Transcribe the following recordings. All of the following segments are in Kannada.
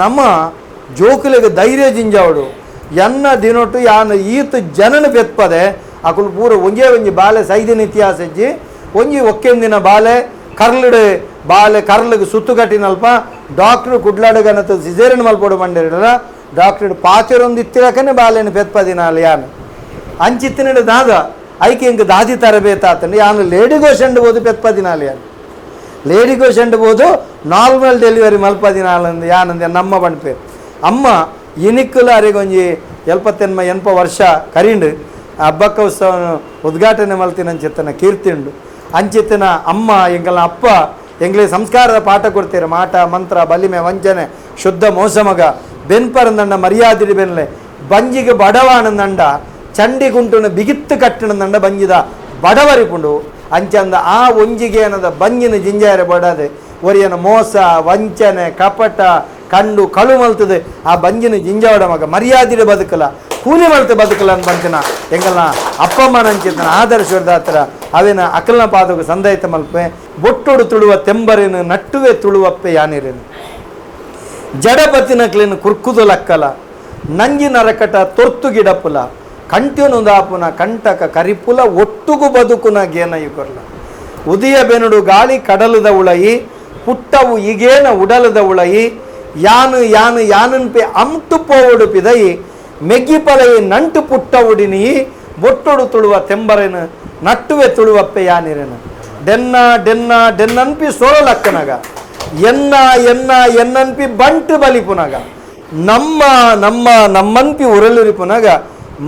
ನಮ್ಮ ಜೋಕುಲೆಗೆ ಧೈರ್ಯ ಜಿಂಜಾವಡು ಎನ್ನ ದಿನೊಟ್ಟು ಯಾನು ಈತ ಜನನ ಬೆತ್ಪದೆ ಅಕುಲು ಪೂರ ಒಂಜೇ ಒಂಜಿ ಬಾಲೆ ಸೈದಿನ ಇತಿಹಾಸ ಇಜ್ಜಿ ಒಂಜಿ ಒಕ್ಕೆಂದಿನ ಬಾಲೆ ಕರ್ಲುಡು ಬಾಲೆ ಕರ್ಲಿಗೆ ಸುತ್ತು ಕಟ್ಟಿನಲ್ಪ ಡಾಕ್ಟ್ರು ಕುಡ್ಲಾಡುಗನತ ಸಿಜೇರಿಯನ್ ಮಲ್ಪೋಡು ಮಂಡಿರಲ್ಲ ಡಾಕ್ಟ್ರು ಪಾಚರೊಂದು ಇತ್ತಿರಕನೆ ಬಾಲೆನ ಬೆತ್ಪದಿನಾಲ ಯಾನು ಅಂಚಿತ್ತಿನ ದಾದ ಐಕೆ ಹಿಂಗೆ ದಾದಿ ತರಬೇತಾತಂಡು ಯಾನು ಲೇಡಿಗೋಶಂಡು ಬೋದು ಬೆತ್ಪದಿನಾಲ ಯಾನು ಲೇಡಿಗೋಶಂಡು ಬೋದು ನಾರ್ಮಲ್ ಡೆಲಿವರಿ ಮಲ್ಪದಿನಾಲಂದು ಯಾನಂದ ನಮ್ಮ ಬಣ್ಪೆ ಅಮ್ಮ ಇನಿಕ್ಕುಲ ಅರೆಗೊಂಜಿ 70-80 ವರ್ಷ ಕರಿಂಡು ಹಬ್ಬಕ್ಕ ಉತ್ಸವ ಉದ್ಘಾಟನೆ ಮಲ್ತಿನಂಚಿತ್ತನ ಕೀರ್ತಿಂಡು ಅಂಚಿತ್ತಿನ ಅಮ್ಮ ಎಂಗಲ ಅಪ್ಪ ಎಂಗ್ಲೇ ಸಂಸ್ಕಾರದ ಪಾಠ ಕೊಡ್ತೀರ ಮಾಟ ಮಂತ್ರ ಬಲಿಮೆ ವಂಚನೆ ಶುದ್ಧ ಮೋಸಮಗ ಬೆನ್ಪರಂದಂಡ ಮರ್ಯಾದಿಡಿ ಬೆನ್ಲೆ ಬಂಜಿಗೆ ಬಡವಾನಂದಂಡ ಚಂಡಿ ಗುಂಟುನ ಬಿಗಿತ್ತು ಕಟ್ಟಿನಂದಂಡ ಬಂಜಿದ ಬಡವರಿಪುಂಡು ಅಂಚಂದ ಆ ಒಂಜಿಗೆ ಅನ್ನದ ಬಂಜಿನ ಜಿಂಜಾರೆ ಬಡದೆ ಒರಿಯನ ಮೋಸ ವಂಚನೆ ಕಪಟ ಕಂಡು ಕಳು ಮಲ್ತದೆ ಆ ಬಂಜಿನ ಜಿಂಜಾವಡ ಮಗ ಮರ್ಯಾದಿಡೆ ಬದುಕಲ ಕೂಲಿ ಮಲ್ತೆ ಬದುಕಲ ಅಂತ ಬಂತಿನ ಎಂಗಲ್ಲ ಅಪ್ಪಮ್ಮನ ಅಂಚಿತನ ಆದರ್ಶದ ಹತ್ರ ಅವೇನ ಅಕಲ್ನ ಪಾದకు ಸಂದೈತ ಮಲ್ಪೆ ಬೊಟ್ಟೊಡು ತುಳುವ ತೆಂಬರೇನು ನಟ್ಟುವೆ ತುಳುವಪ್ಪೆ ಯಾನಿರೇನು ಜಡಪತಿನಕ್ಲೇನು ಕುರ್ಕುದು ಲಕ್ಕಲ ನಂಜಿನ ರಕಟ ತೊರ್ತು ಗಿಡಪುಲ ಕಂಟ್ಯನುದಾಪುನ ಕಂಟಕ ಕರಿಪುಲ ಒಟ್ಟುಗು ಬದುಕುನ ಗೇನಯು ಕೊರ್ಲ ಉದಿಯ ಬೆನುಡು ಗಾಳಿ ಕಡಲದ ಉಳಯಿ ಪುಟ್ಟವು ಈಗೇನ ಉಡಲದ ಉಳಯಿ ಯಾನು ಯಾನು ಯಾನನ್ಪೆ ಅಂಟು ಪೋವುಡು ಪಿದಯಿ ಮೆಗ್ಗಿಪಲಯಿ ನಂಟು ಪುಟ್ಟ ಉಡಿನಿ ಬೊಟ್ಟೊಡು ತುಳುವ ತೆಂಬರೇನು ನಟ್ಟುವೆ ತುಳುವಪ್ಪೆ ಯಾನಿರೇನು ಡೆನ್ನ ಡೆನ್ನ ಡೆನ್ನನ್ಪಿ ಸೋಲಕ್ಕನಗ ಎನ್ನ ಎನ್ನ ಎನ್ನನ್ಪಿ ಬಂಟು ಬಲಿಪುನಗ ನಮ್ಮ ನಮ್ಮ ನಮ್ಮನ್ಪಿ ಉರಲಿರಿಪುನಗ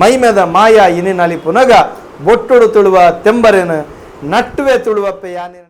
ಮೈಮೆದ ಮಾಯ ಇನಿನಲಿಪುನಗ ಬೊಟ್ಟೊಡು ತುಳುವ ತೆಂಬರೇನು ನಟ್ಟುವೆ ತುಳುವಪ್ಪೆ ಯಾನಿರೇನು.